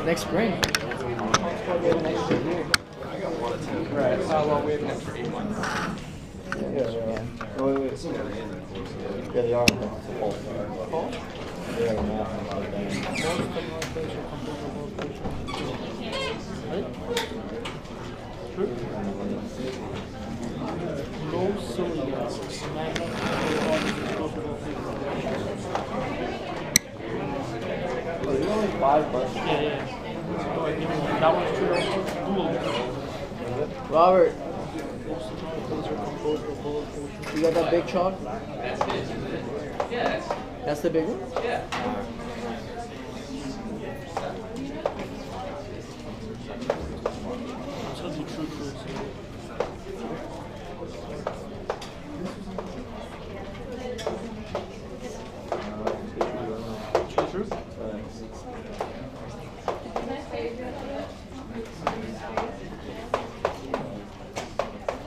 Next spring. Right. How long we have next for 8 months? Yeah. Oh, wait. Yeah, they are. Low ciliaris, magna There's only 5 bucks. Yeah. That one's true. Robert, you got that big chalk? That's the big one?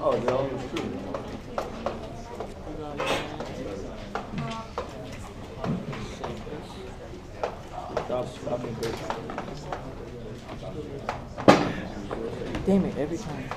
Oh, they're all true. Stop me, Chris. Damn it, every time.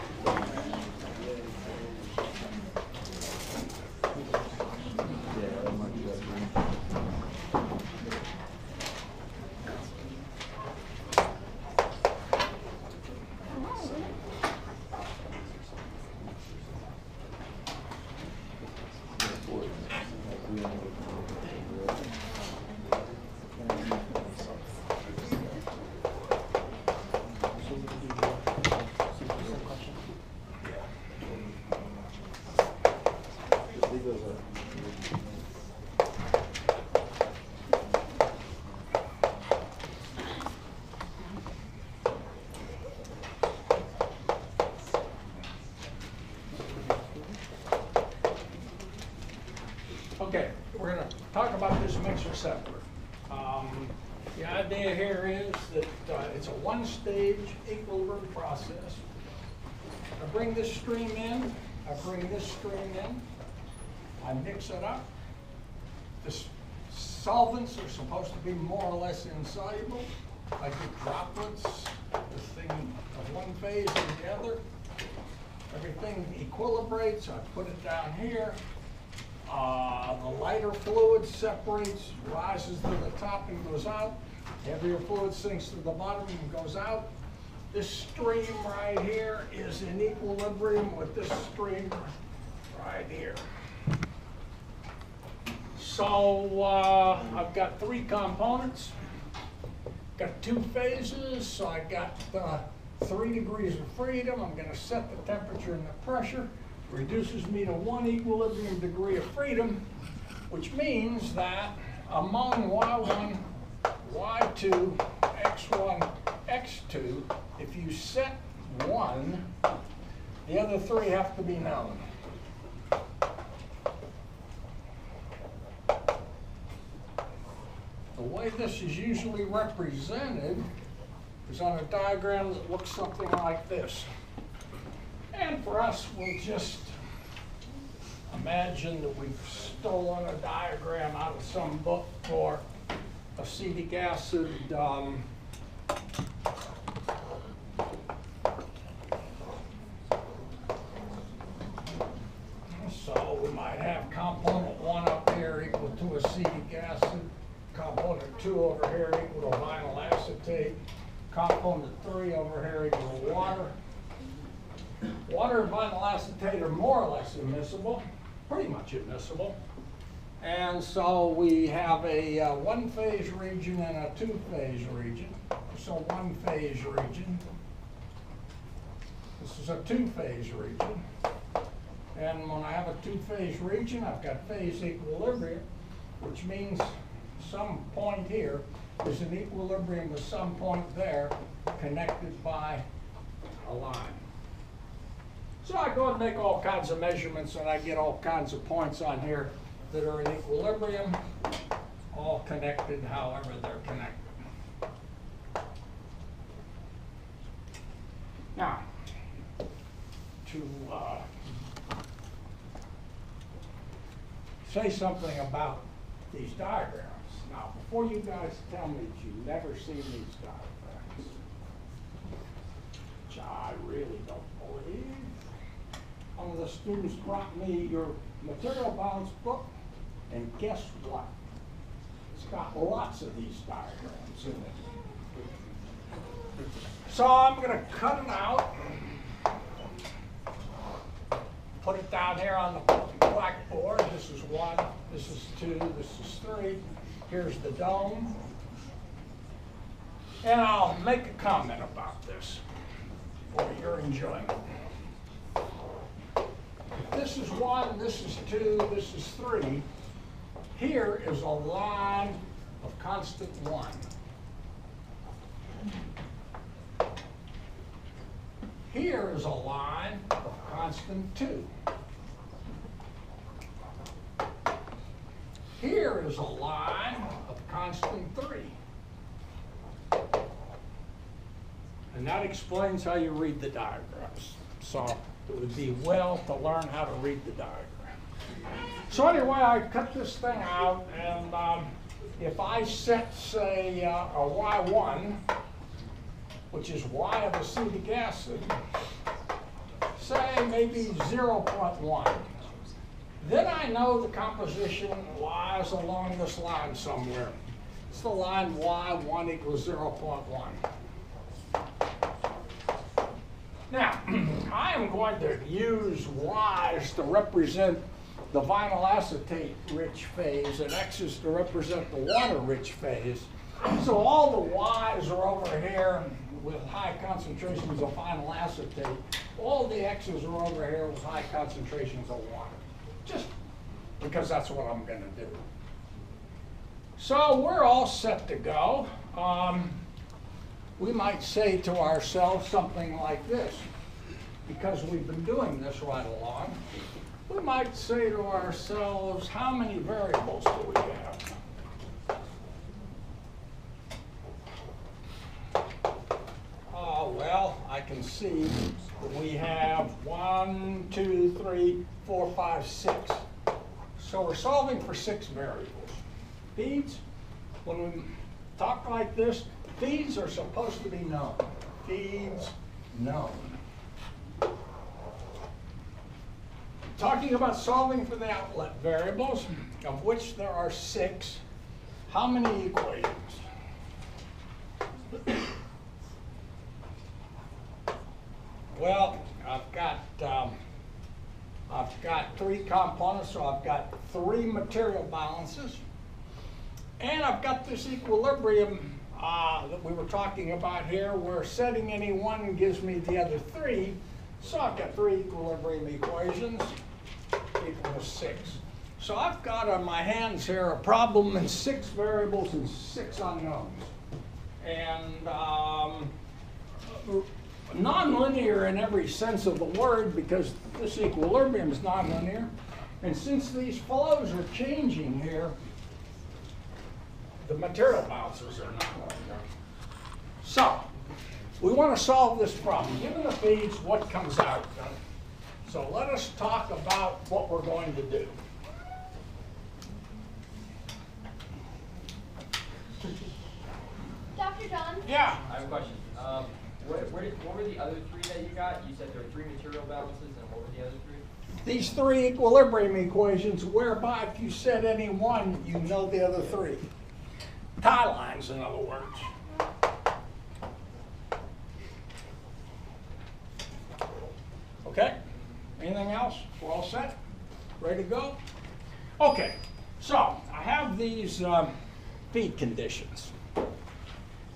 Okay, we're going to talk about this mixer settler. The idea here is that it's a one-stage equilibrium process. I bring this stream in, I bring this stream in, I mix it up. The solvents are supposed to be more or less insoluble. I get droplets, the thing of one phase and the other. Everything equilibrates, I put it down here. The lighter fluid separates, rises to the top and goes out. Heavier fluid sinks to the bottom and goes out. This stream right here is in equilibrium with this stream right here. So I've got 3 components. Got 2 phases, so I got 3 degrees of freedom. I'm going to set the temperature and the pressure. Reduces me to 1 equilibrium degree of freedom, which means that among Y1, Y2, X1, X2, if you set 1, the other 3 have to be known. The way this is usually represented is on a diagram that looks something like this. And for us, we'll just imagine that we've stolen a diagram out of some book for acetic acid. So we might have component 1 up here equal to acetic acid, component 2 over here equal to vinyl acetate, component 3 over here equal to water. Water and vinyl acetate are more or less immiscible, pretty much immiscible. And so we have a 1-phase region and a 2-phase region. So 1-phase region. This is a 2-phase region. And when I have a 2-phase region, I've got phase equilibrium, which means some point here is in equilibrium with some point there connected by a line. So I go and make all kinds of measurements and I get all kinds of points on here that are in equilibrium, all connected however they're connected. Now, to say something about these diagrams. Now, before you guys tell me that you've never seen these diagrams, which I really don't believe. One of the students brought me your material balance book, and guess what? It's got lots of these diagrams in it. So I'm going to cut it out, put it down here on the blackboard. This is 1, this is 2, this is 3. Here's the dome. And I'll make a comment about this for your enjoyment. This is 1, this is 2, this is 3. Here is a line of constant 1. Here is a line of constant 2. Here is a line of constant 3. And that explains how you read the diagrams. So it would be well to learn how to read the diagram. So anyway, I cut this thing out, and if I set, say, a Y1, which is Y of acetic acid, say maybe 0.1. Then I know the composition lies along this line somewhere. It's the line Y1 equals 0.1. Now, I am going to use Y's to represent the vinyl acetate rich phase and X's to represent the water rich phase. So all the Y's are over here with high concentrations of vinyl acetate. All the X's are over here with high concentrations of water. Just because that's what I'm going to do. So we're all set to go. We might say to ourselves something like this, because we've been doing this right along. We might say to ourselves, how many variables do we have? Well, I can see that we have 1, 2, 3, 4, 5, 6. So we're solving for 6 variables. Feeds, when we talk like this, feeds are supposed to be known. Feeds known. Talking about solving for the outlet variables, of which there are 6, how many equations? Well, I've got 3 components, so I've got 3 material balances. And I've got this equilibrium that we were talking about here, where setting any one gives me the other 3. So I've got 3 equilibrium equations equal to 6. So I've got on my hands here a problem in 6 variables and 6 unknowns. And nonlinear in every sense of the word, because this equilibrium is nonlinear. And since these flows are changing here, the material balances are nonlinear. So we want to solve this problem. Given the feeds, what comes out? So let us talk about what we're going to do. Dr. John? Yeah. I have a question. What were the other 3 that you got? You said there were 3 material balances, and what were the other 3? These 3 equilibrium equations, whereby if you set any one, you know the other 3. Tie lines, in other words. Okay? Anything else? We're all set? Ready to go? Okay. So I have these feed conditions.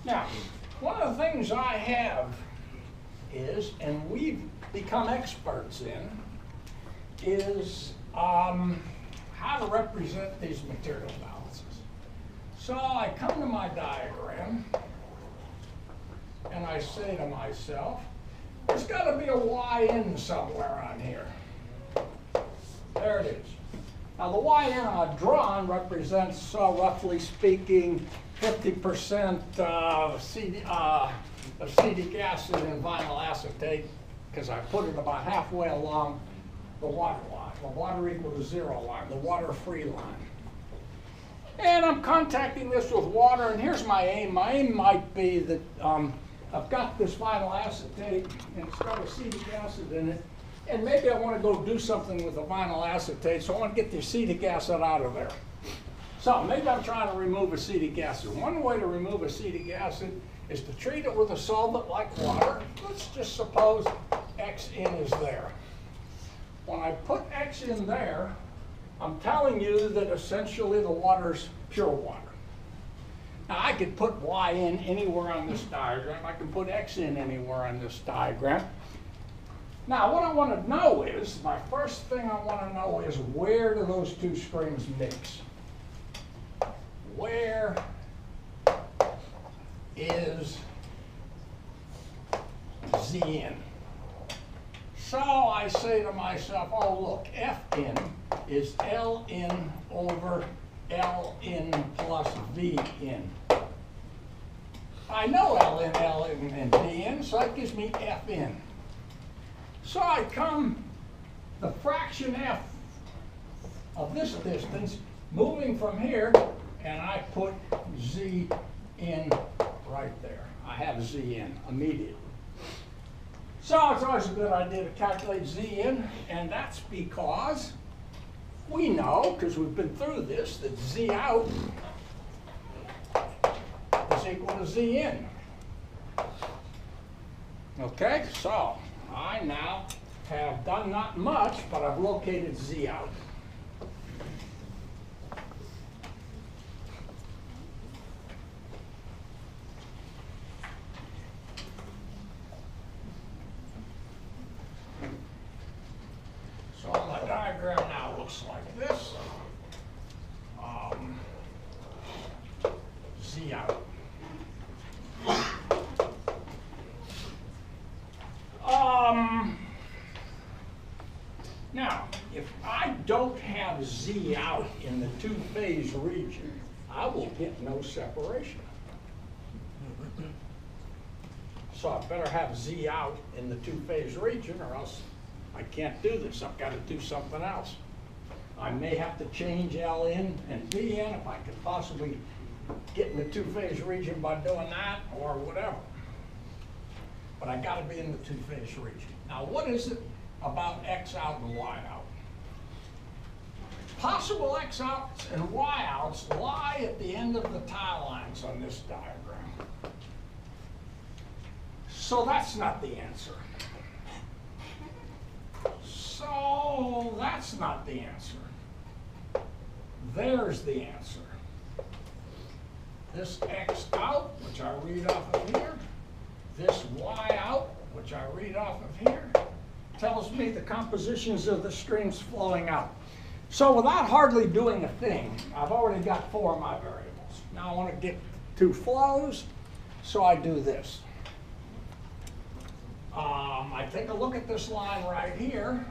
Now, one of the things I have is, and we've become experts in, is how to represent these material balances. So I come to my diagram and I say to myself, there's got to be a Y-in somewhere on here. There it is. Now the Y-in I've drawn represents, roughly speaking, 50% acetic acid and vinyl acetate, because I put it about halfway along the water line, the water equal to 0 line, the water-free line. And I'm contacting this with water, and here's my aim. My aim might be that I've got this vinyl acetate and it's got acetic acid in it, and maybe I want to go do something with the vinyl acetate, so I want to get the acetic acid out of there. So maybe I'm trying to remove acetic acid. One way to remove acetic acid is to treat it with a solvent like water. Let's just suppose XN is there. When I put X in there, I'm telling you that essentially the water's pure water. Now I could put Y in anywhere on this diagram. I can put X in anywhere on this diagram. Now what I want to know is, my first thing I want to know is, where do those two streams mix? Where is Zn? So I say to myself, oh look, Fn is Ln over Ln plus Vn. I know Ln, Ln, and Vn, so that gives me Fn. So I come the fraction f of this distance, moving from here, and I put Z in right there. I have Z in immediately. So it's always a good idea to calculate Z in, and that's because we know, because we've been through this, that Z out is equal to Z in. Okay, so I now have done not much, but I've located Z out. So my diagram now looks like this. Z out. Now, if I don't have Z out in the two-phase region, I will get no separation. So I better have Z out in the two-phase region, or else I can't do this. I've got to do something else. I may have to change Ln and Vn if I could possibly get in the two-phase region by doing that, or whatever. But I got to be in the two-phase region. Now, what is it about X out and Y out? Possible X outs and Y outs lie at the end of the tie lines on this diagram. So that's not the answer. So that's not the answer. There's the answer. This X out, which I read off of here, this Y out, which I read off of here, tells me the compositions of the streams flowing out. So without hardly doing a thing, I've already got 4 of my variables. Now I want to get 2 flows, so I do this. I take a look at this line right here,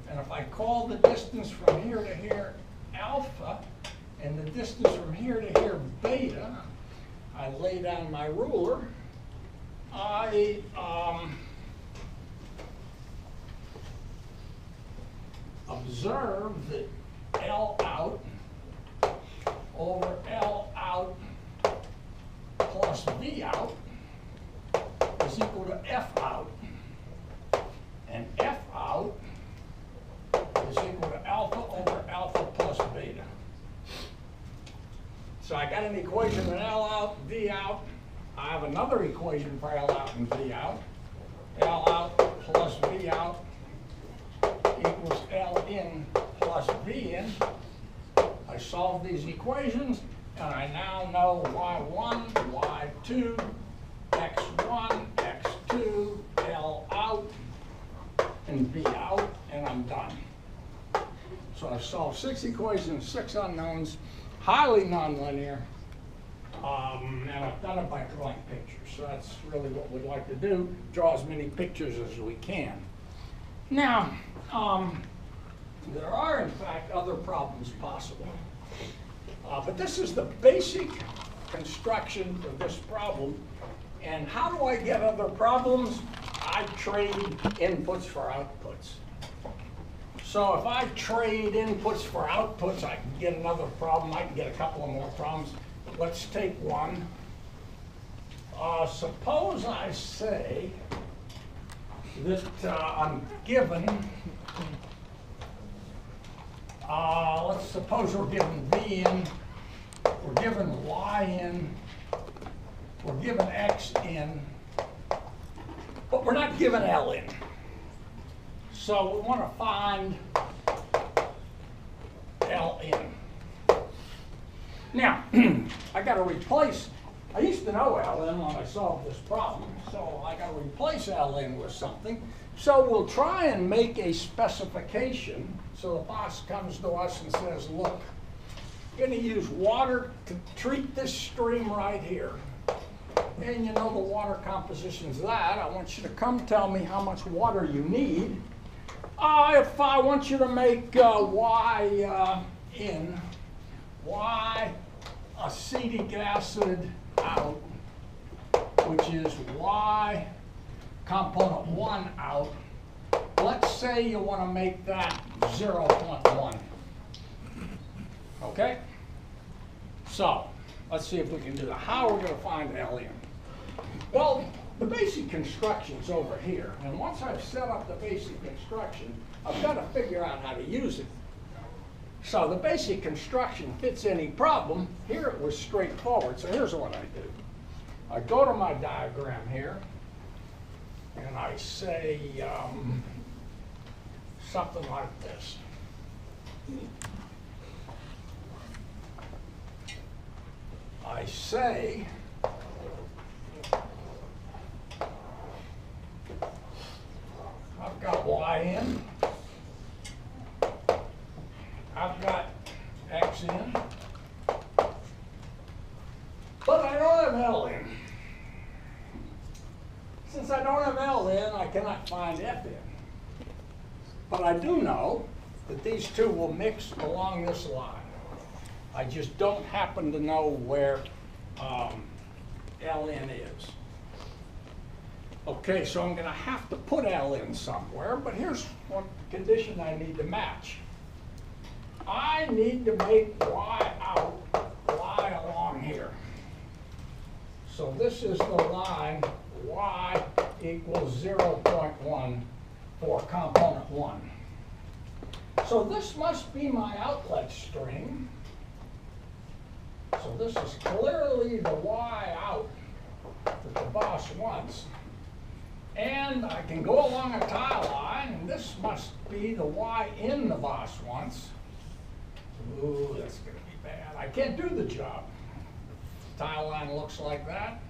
and if I call the distance from here to here alpha, and the distance from here to here beta, I lay down my ruler, I observe that L out over L out plus V out is equal to F out, and F out is equal to alpha over alpha plus beta. So I got an equation with L out, V out. I have another equation for L out and V out. L out plus V out equals L in plus V in. I solve these equations, and I now know Y1, Y2, X1, X2, L out, and V out, and I'm done. So I've solved 6 equations, 6 unknowns, highly nonlinear, and I've done it by drawing pictures. So that's really what we'd like to do, draw as many pictures as we can. Now, there are in fact other problems possible, but this is the basic construction of this problem. And how do I get other problems? I trade inputs for outputs. So if I trade inputs for outputs, I can get another problem. I can get a couple of more problems. Let's take one. Suppose I say that I'm given, let's suppose we're given Vn, we're given Yn, we're given Xn, but we're not given Ln. So we want to find Ln. Now, I got to replace, I used to know Ln when I solved this problem, so I got to replace Ln with something. So we'll try and make a specification so the boss comes to us and says, look, I'm going to use water to treat this stream right here. And you know the water composition's that. I want you to come tell me how much water you need. If I want you to make Y acetic acid out, which is Y component 1 out, let's say you want to make that 0.1. Okay? So, let's see if we can do that. How are we going to find Ln? Well, the basic construction's over here, and once I've set up the basic construction, I've got to figure out how to use it. So the basic construction fits any problem. Here it was straightforward, so here's what I do. I go to my diagram here, and I say something like this. I say I've got Yn, I've got Xn, but I don't have Ln. Since I don't have Ln, I cannot find Fn. But I do know that these two will mix along this line. I just don't happen to know where Ln is. Okay, so I'm going to have to put Ln somewhere, but here's one condition I need to match. I need to make Y out lie along here. So this is the line Y equals 0.1 for component 1. So this must be my outlet stream. So this is clearly the Y out that the boss wants. And I can go along a tile line, and this must be the Y in the boss wants. Ooh, that's going to be bad. I can't do the job. Tile line looks like that.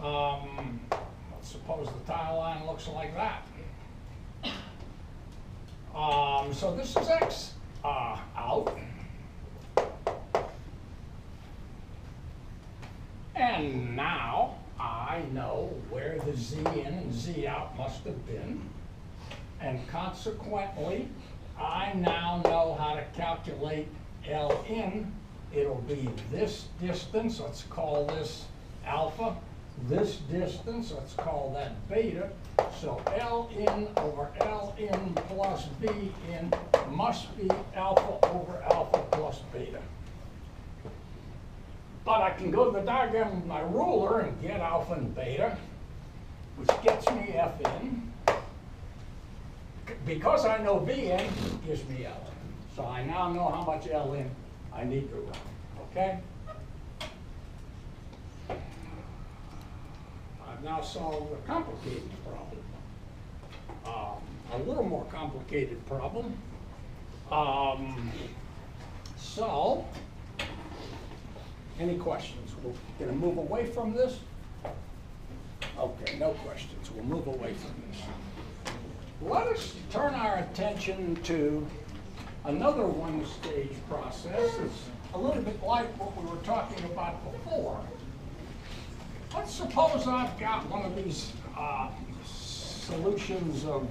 Let's suppose the tile line looks like that. So this is X out. And now I know where the Z in and Z out must have been. And consequently, I now know how to calculate Ln. It'll be this distance, let's call this alpha. This distance, let's call that beta. So Ln over Ln plus Bn must be alpha over alpha plus beta. But I can go to the diagram with my ruler and get alpha and beta, which gets me Fn. Because I know Vn, it gives me Ln. So I now know how much Ln I need to run, okay? I've now solved a complicated problem. A little more complicated problem. So, any questions? We're going to move away from this? Okay, no questions. We'll move away from this. Let us turn our attention to another one-stage process. It's a little bit like what we were talking about before. Let's suppose I've got one of these solutions of,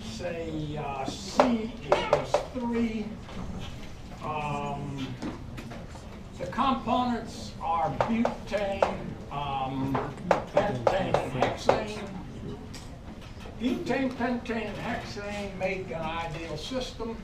say, C equals 3. The components are butane, pentane, and hexane. Butane, pentane, and hexane make an ideal system.